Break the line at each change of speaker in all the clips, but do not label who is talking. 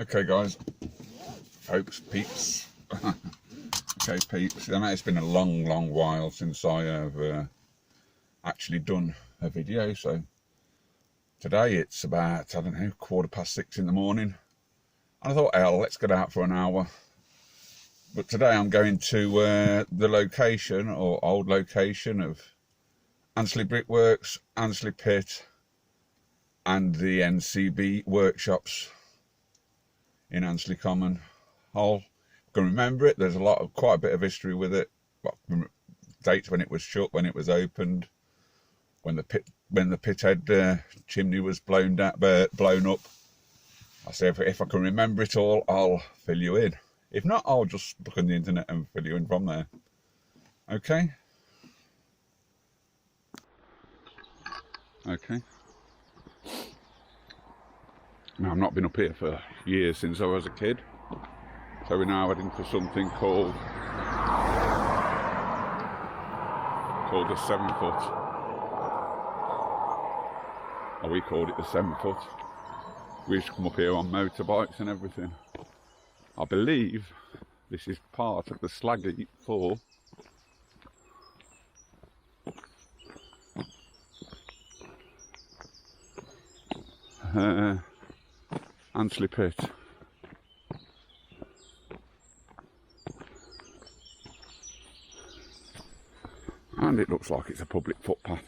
Okay guys, folks, peeps. Okay peeps, I know it's been a long while since I have actually done a video, so today it's about, I don't know, 6:15 in the morning, and I thought, hell, let's get out for an hour. But today I'm going to the location, or old location, of Ansley Brickworks, Ansley Pit and the NCB workshops in Ansley Common Hall. I can remember it. There's quite a bit of history with it. Dates when it was shut, when it was opened, when the pithead chimney was blown up. I say if I can remember it all, I'll fill you in. If not, I'll just look on the internet and fill you in from there. Okay. Okay. Now, I've not been up here for years, since I was a kid. So we're now heading for something called the 7 foot. Or we called it the 7 foot. We used to come up here on motorbikes and everything. I believe this is part of the slag heap for Ansley Pit. And it looks like it's a public footpath.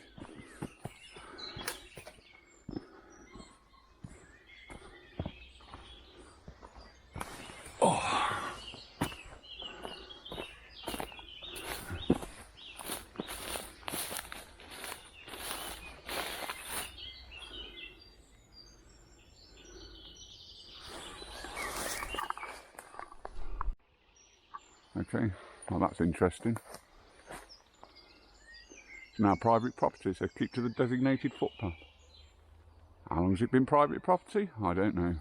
Oh. Okay, well that's interesting. It's now private property, so keep to the designated footpath. How long has it been private property? I don't know.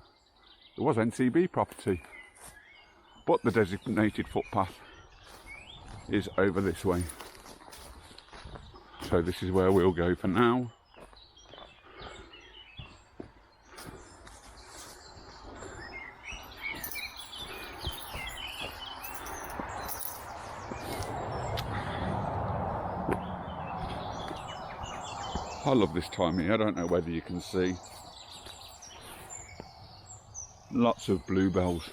It was NCB property, but the designated footpath is over this way. So this is where we'll go for now. I love this time here. I don't know whether you can see. Lots of bluebells.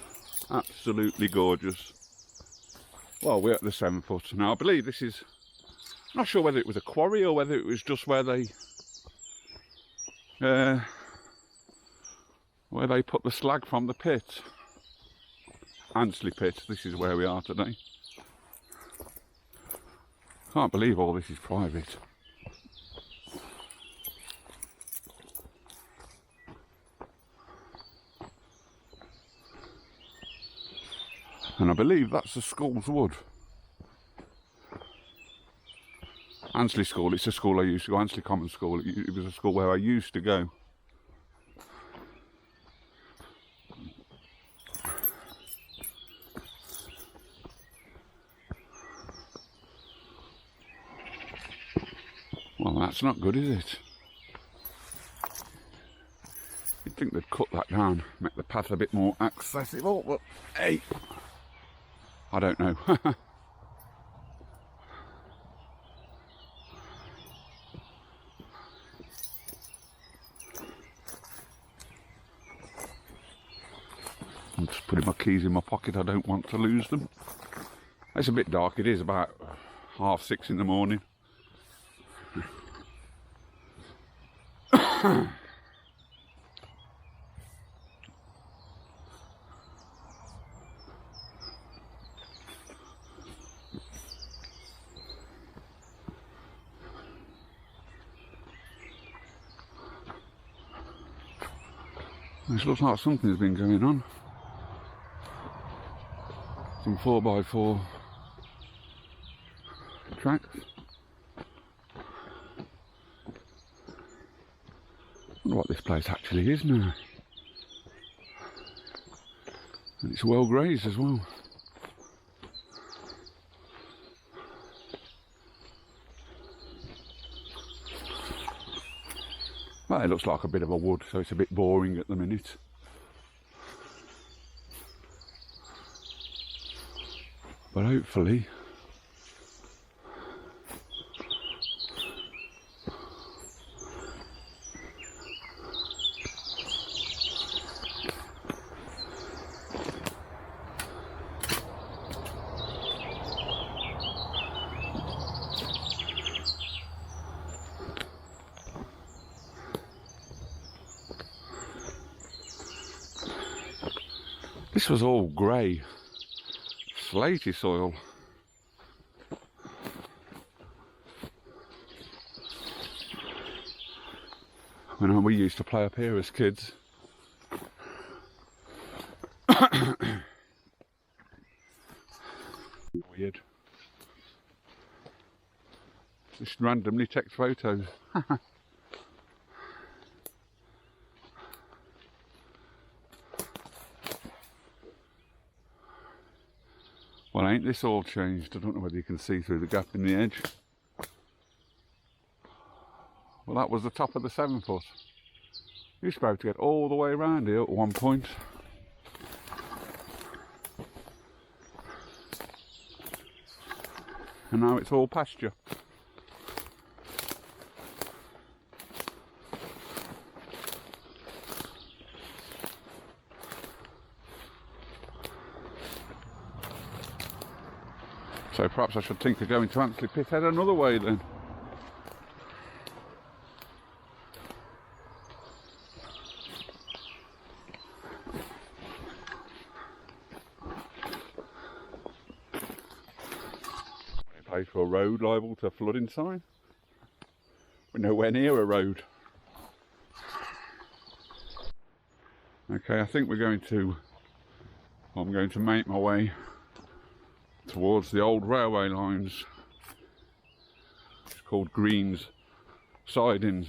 Absolutely gorgeous. Well, we're at the 7 foot. Now, I believe this is... I'm not sure whether it was a quarry or whether it was just where they... where they put the slag from the pit. Ansley Pit. This is where we are today. Can't believe all this is private. And I believe that's the school's wood. Ansley School, it's a school I used to go, Ansley Common School. It was a school where I used to go. Well, that's not good, is it? You'd think they'd cut that down, make the path a bit more accessible, but hey, I don't know. I'm just putting my keys in my pocket, I don't want to lose them. It's a bit dark, it is about 6:30 in the morning. This looks like something's been going on. Some 4x4 tracks. I wonder what this place actually is now. And it's well grazed as well. Well, it looks like a bit of a wood, so it's a bit boring at the minute. But hopefully this was all grey, slaty soil. When we used to play up here as kids. Weird. Just randomly text photos. Well, ain't this all changed? I don't know whether you can see through the gap in the edge. Well, that was the top of the 7 foot. You used to be able to get all the way around here at one point. And now it's all pasture. So perhaps I should think of going to Ansley Pithead another way then. Place for a road liable to flooding sign. We're nowhere near a road. Okay, I think I'm going to make my way towards the old railway lines. It's called Green's Sidings,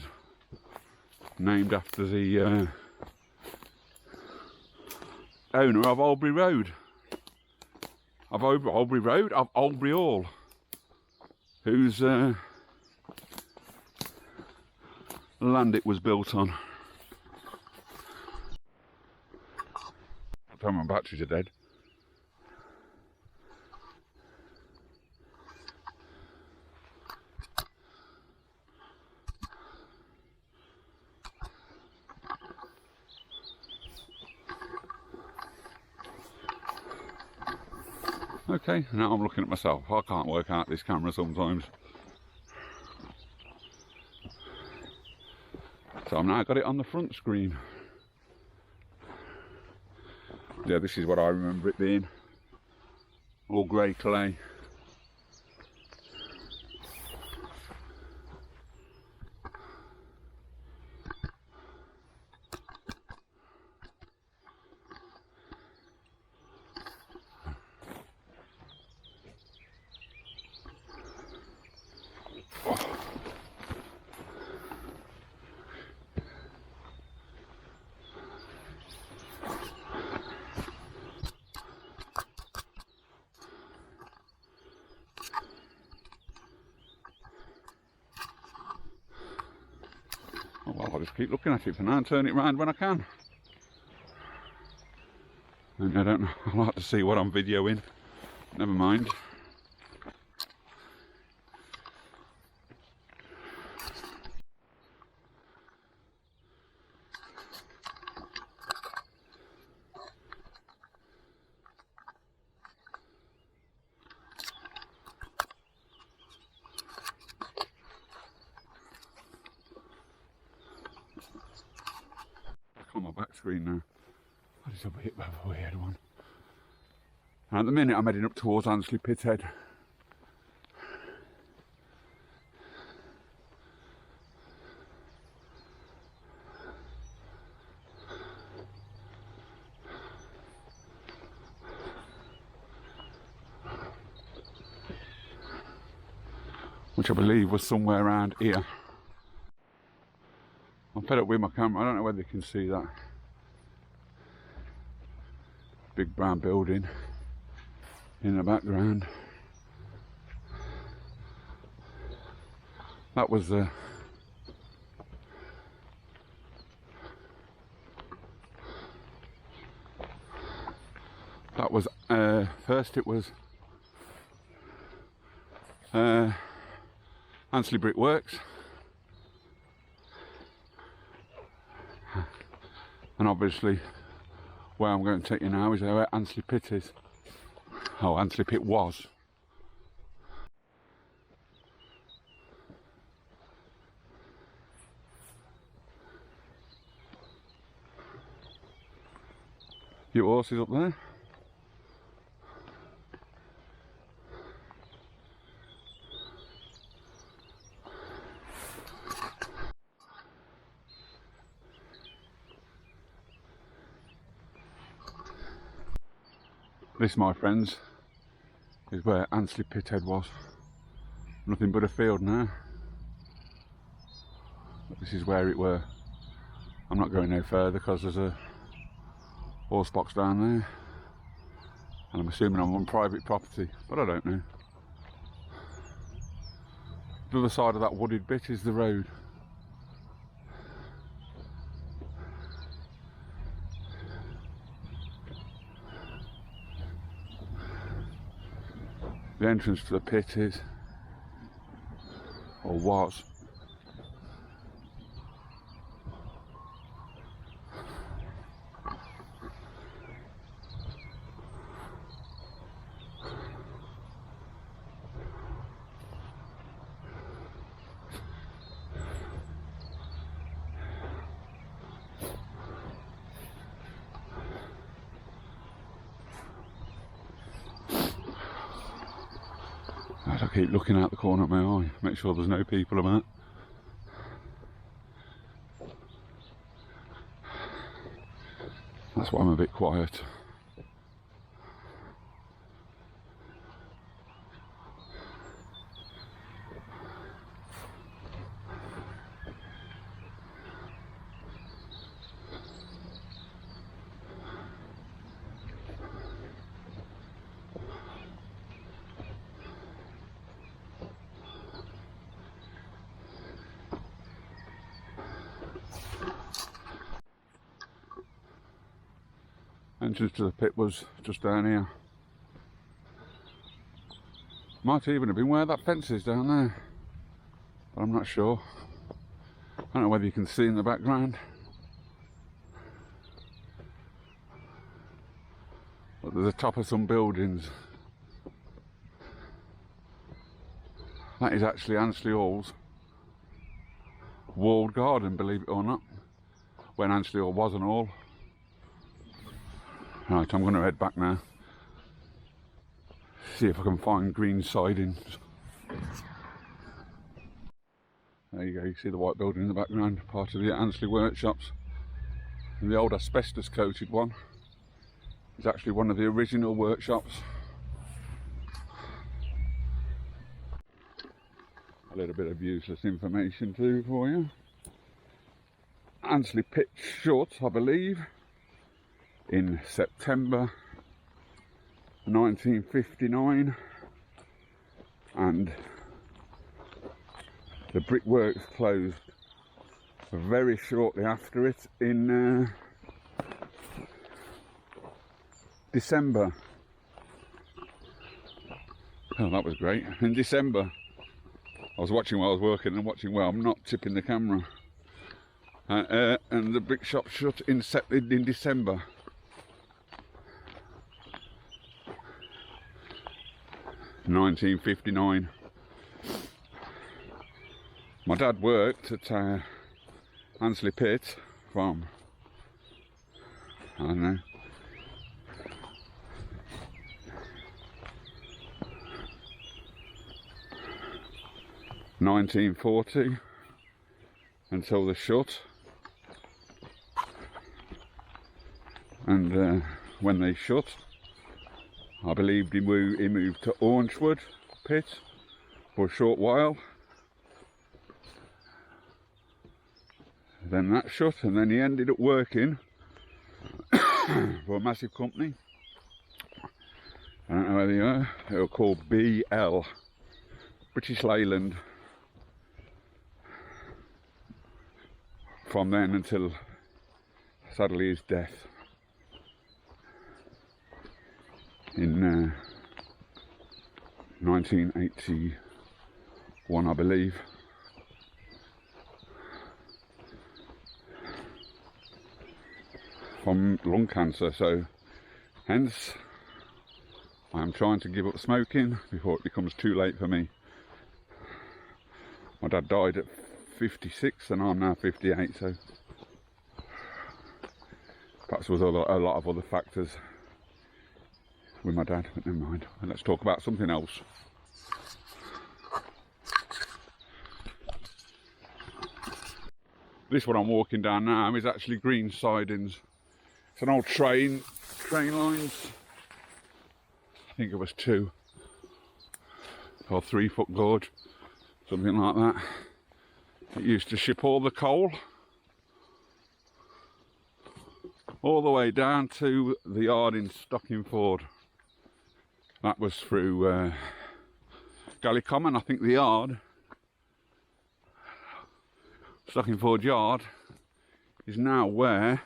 named after the owner of Albury Road. Of Albury Road, of Albury Hall, whose land it was built on. I tell my batteries are dead. Okay, now I'm looking at myself. I can't work out this camera sometimes. So I've now got it on the front screen. Yeah, this is what I remember it being. All grey clay. Oh, well, I'll just keep looking at it for now and turn it round when I can. And I don't know, I like to see what I'm videoing. Never mind. On my back screen now. That is a bit of a weird one. And at the minute I'm heading up towards Ansley Pithead. Which I believe was somewhere around here. I'm fed up with my camera, I don't know whether you can see that. Big brown building in the background. That was the first it was Ansley Brickworks, and obviously where I'm going to take you now is where Ansley Pit is. Oh, Ansley Pit was. Few horses up there. This, my friends, is where Ansley Pithead was. Nothing but a field now. But this is where it were. I'm not going no further because there's a horse box down there. And I'm assuming I'm on private property, but I don't know. The other side of that wooded bit is the road. The entrance to the pit is, or was, I keep looking out the corner of my eye, make sure there's no people about. That's why I'm a bit quiet. Entrance to the pit was just down here. Might even have been where that fence is down there, but I'm not sure. I don't know whether you can see in the background, but there's the top of some buildings. That is actually Ansley Hall's walled garden, believe it or not, when Ansley Hall was an hall. Right, I'm going to head back now, see if I can find green sidings. There you go, you see the white building in the background, part of the Ansley Workshops. And the old asbestos coated one is actually one of the original workshops. A little bit of useless information too for you. Ansley Pit shut, I believe, in September 1959, and the Brickworks closed very shortly after it in December. Oh, that was great. In December, I was watching while I was working and watching well, I'm not tipping the camera. And the brick shop shut in December. (1959). My dad worked at Ansley Pit from, I don't know, (1940) until the shut, and when they shut, I believe he moved to Orangewood Pit for a short while. Then that shut, and then he ended up working for a massive company. I don't know whether you know, they were called BL, British Leyland. From then until, sadly, his death in 1984. one, I believe. From lung cancer, so hence I am trying to give up smoking before it becomes too late for me. My dad died at 56 and I'm now 58, so perhaps there was a lot of other factors with my dad, but never mind. Let's talk about something else. This one I'm walking down now is actually green sidings. It's an old train lines. I think it was 2 or 3 foot gauge, something like that. It used to ship all the coal all the way down to the yard in Stockingford. That was through Common. I think the yard, Stockingford Yard, is now where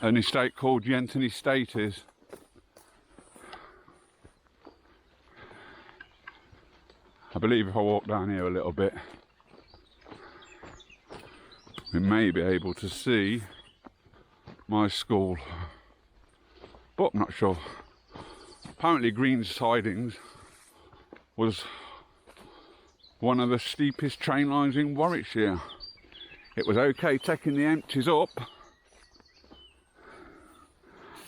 an estate called Yenton Estate is. I believe if I walk down here a little bit, we may be able to see my school, but I'm not sure. Apparently green sidings was one of the steepest train lines in Warwickshire. It was okay taking the empties up,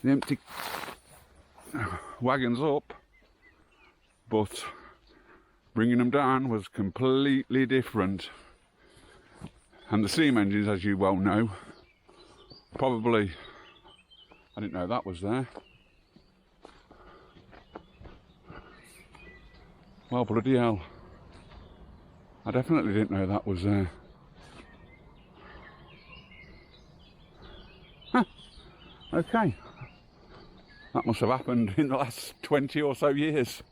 the empty wagons up, but bringing them down was completely different. And the steam engines, as you well know, probably, I didn't know that was there. Well, bloody hell, I definitely didn't know that was there. Huh. Okay, that must have happened in the last 20 or so years.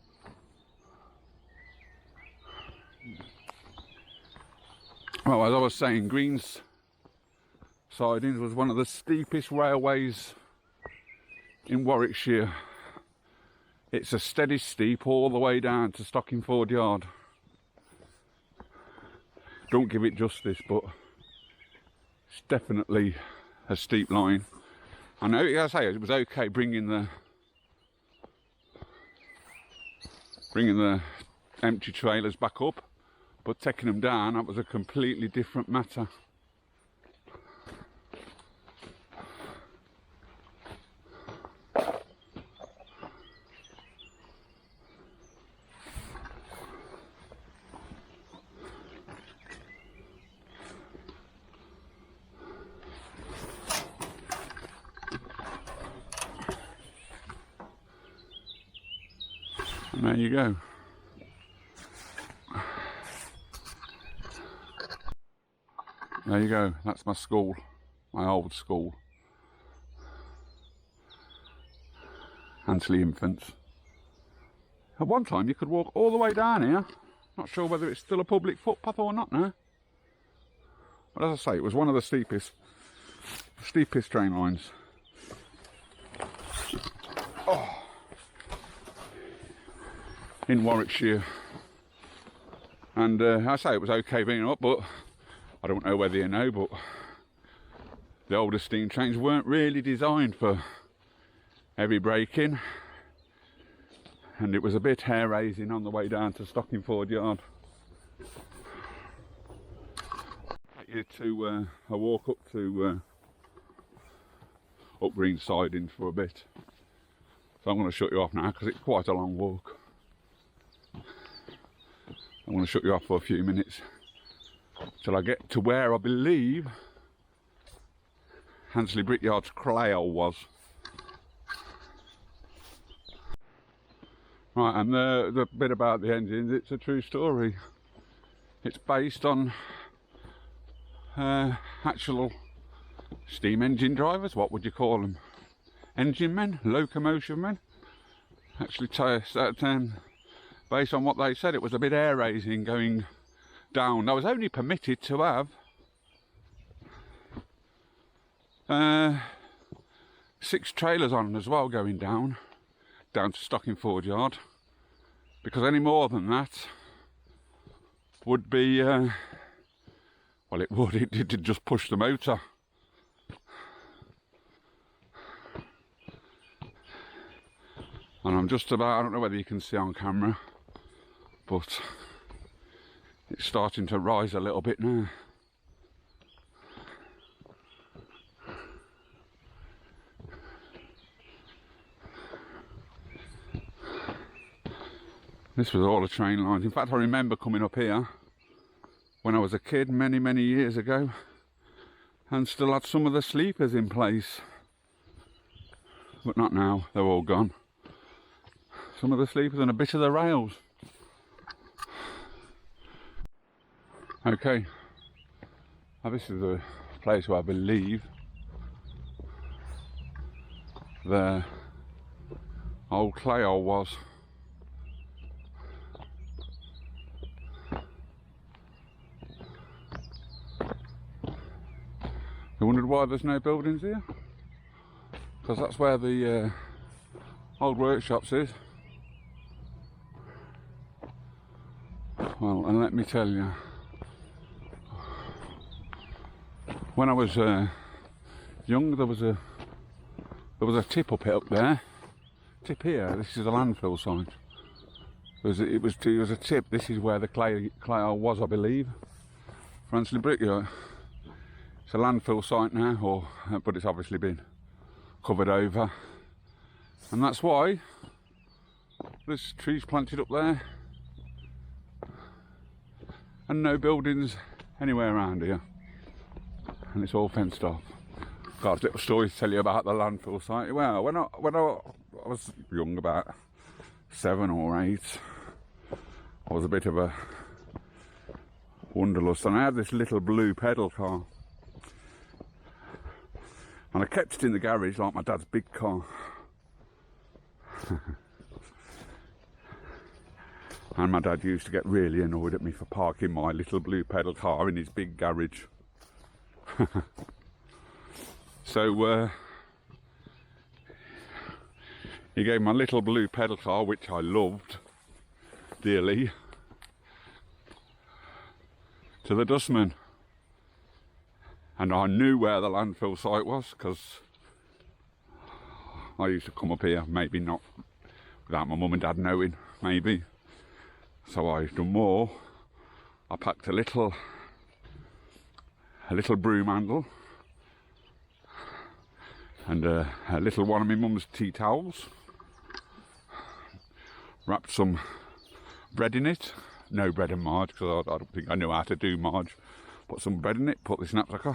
Well, as I was saying, green sidings was one of the steepest railways in Warwickshire. It's a steady steep all the way down to Stockingford Yard. Don't give it justice, but it's definitely a steep line. I know, as I say, it was okay bringing the empty trailers back up, but taking them down, that was a completely different matter. And there you go. There you go, that's my school, my old school. Ansley Infants. At one time you could walk all the way down here. Not sure whether it's still a public footpath or not now. But as I say, it was one of the steepest train lines. Oh. In Warwickshire. And I say it was okay being up, but I don't know whether you know, but the older steam trains weren't really designed for heavy braking, and it was a bit hair raising on the way down to Stockingford Yard. Take you to a walk up to up green sidings for a bit. So I'm going to shut you off now because it's quite a long walk. I'm going to shut you off for a few minutes till I get to where I believe Ansley Brickyard's Clayle was. Right, and the bit about the engines, it's a true story. It's based on actual steam engine drivers, what would you call them? Engine men, locomotion men. Actually, based on what they said, it was a bit air raising going down. I was only permitted to have 6 trailers on as well going down to Stockingford Yard. because any more than that would be, well, it'd just push the motor. And I'm just about, I don't know whether you can see on camera, but it's starting to rise a little bit now. This was all the train lines. In fact, I remember coming up here when I was a kid many years ago and still had some of the sleepers in place. But not now, they're all gone. Some of the sleepers and a bit of the rails. Okay, now this is the place where I believe the old clay hole was. You wondered why there's no buildings here? Because that's where the old workshops is. Well, and let me tell you, when I was young, there was a tip up there. Tip here. This is a landfill site. It was a tip. This is where the clay hole was, I believe, for Ansley Brickyard. It's a landfill site now, but it's obviously been covered over, and that's why there's trees planted up there and no buildings anywhere around here, and it's all fenced off. Got a little story to tell you about the landfill site. Well, when I was young, about 7 or 8, I was a bit of a wanderlust, and I had this little blue pedal car. And I kept it in the garage like my dad's big car. And my dad used to get really annoyed at me for parking my little blue pedal car in his big garage. So he gave my little blue pedal car, which I loved dearly, to the dustman. And I knew where the landfill site was because I used to come up here, maybe not without my mum and dad knowing, maybe. So I done more. I packed a little broom handle and a little one of my mum's tea towels. Wrapped some bread in it. No bread and marge, because I don't think I knew how to do marge. Put some bread in it, put this knapsack,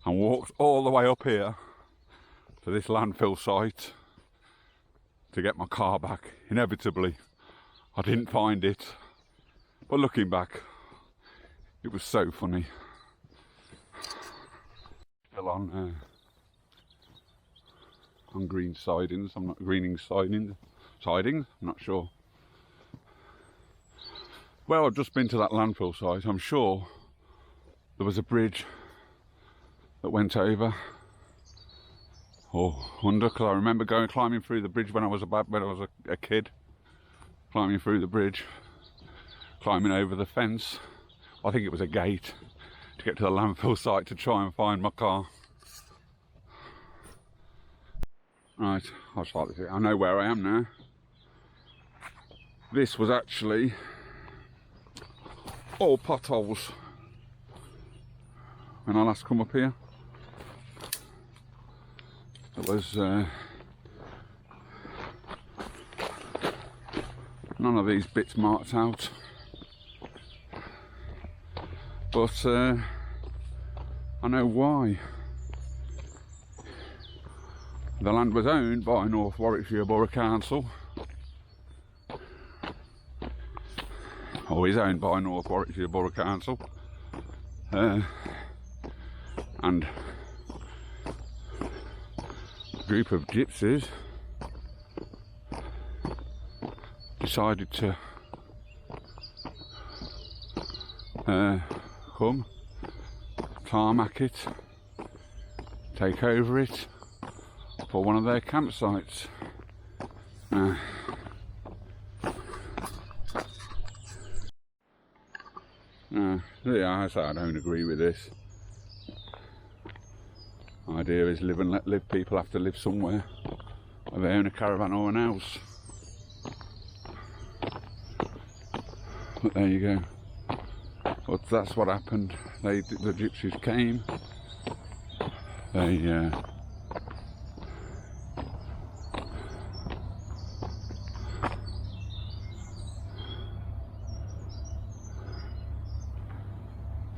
and walked all the way up here to this landfill site to get my car back. Inevitably, I didn't find it, but looking back, it was so funny. Still on green sidings. I'm not greening sidings. I'm not sure. Well, I've just been to that landfill site. I'm sure there was a bridge that went over or under, because I remember climbing through the bridge when I was a kid, climbing through the bridge, climbing over the fence. I think it was a gate to get to the landfill site to try and find my car. Right, I'll start this. I know where I am now. This was actually all potholes when I last come up here. There was none of these bits marked out, but I know why. The land was owned by North Warwickshire Borough Council, or is owned by North Warwickshire Borough Council, and a group of gypsies decided to come, tarmac it, take over it for one of their campsites. Yeah, I say I don't agree with this. The idea is live and let live. People have to live somewhere, whether they own a caravan or an house. But there you go. But that's what happened. The gypsies came. They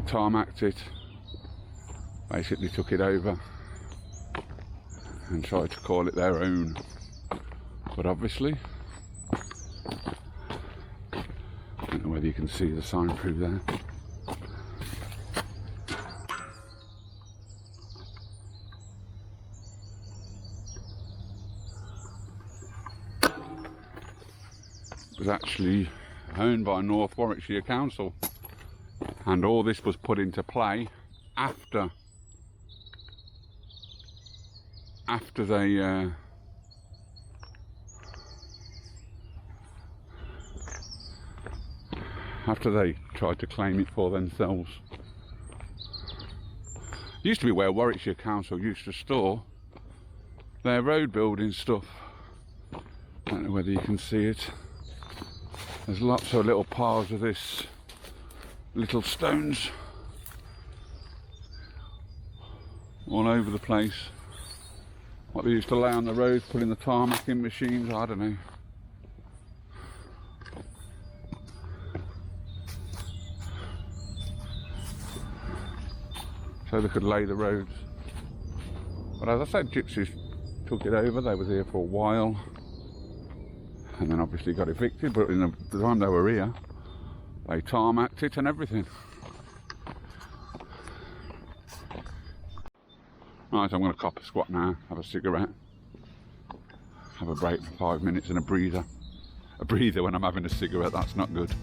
tarmacked it, basically took it over and tried to call it their own. But obviously, I don't know whether you can see the sign through there. It was actually owned by North Warwickshire Council, and all this was put into play after they tried to claim it for themselves. It used to be where Warwickshire Council used to store their road building stuff. I don't know whether you can see it. There's lots of little piles of this, little stones all over the place. What they used to lay on the road, putting the tarmacking machines, I don't know. So they could lay the roads. But as I said, gypsies took it over. They was here for a while, and then obviously got evicted. But in the time they were here, they tarmacked it and everything. Right, I'm going to cop a squat now, have a cigarette, have a break for 5 minutes and a breather. A breather when I'm having a cigarette, that's not good.